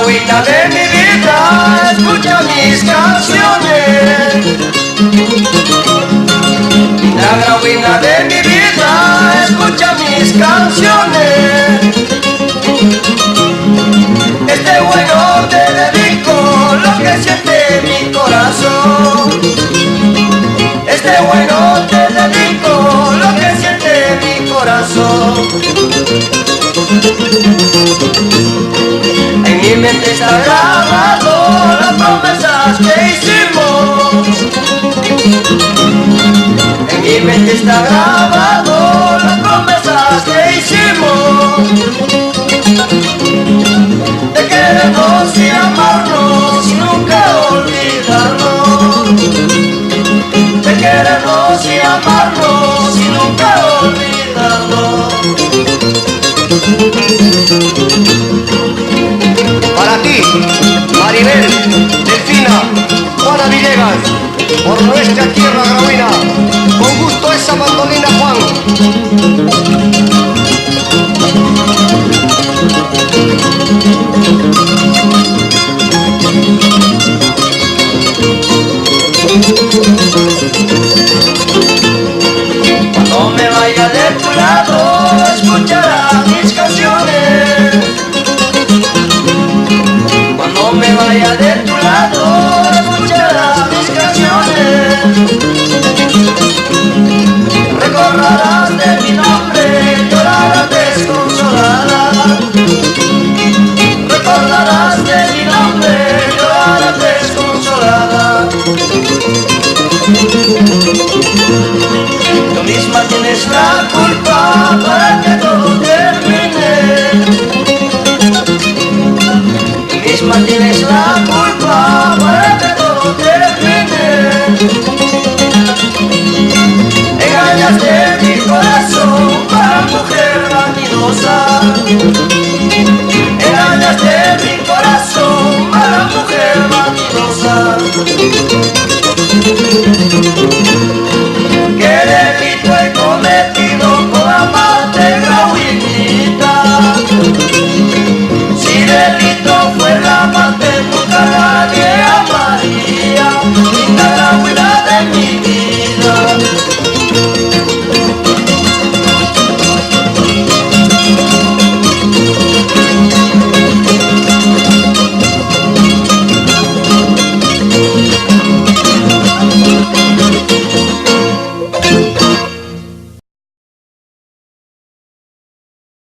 Agüita de mi vida, escucha mis canciones. La agüita de mi vida, escucha mis canciones. Este bueno te dedico lo que siente mi corazón. Este bueno te dedico lo que siente mi corazón. En mi mente está grabado las promesas que hicimos. En mi mente está grabado las promesas que hicimos. De querernos y amarnos y nunca olvidarnos. De querernos y amarnos y nunca olvidarnos. Para ti, Maribel, Delfina, Juana Villegas, por nuestra tierra gravina, con gusto esa mandolina Juan.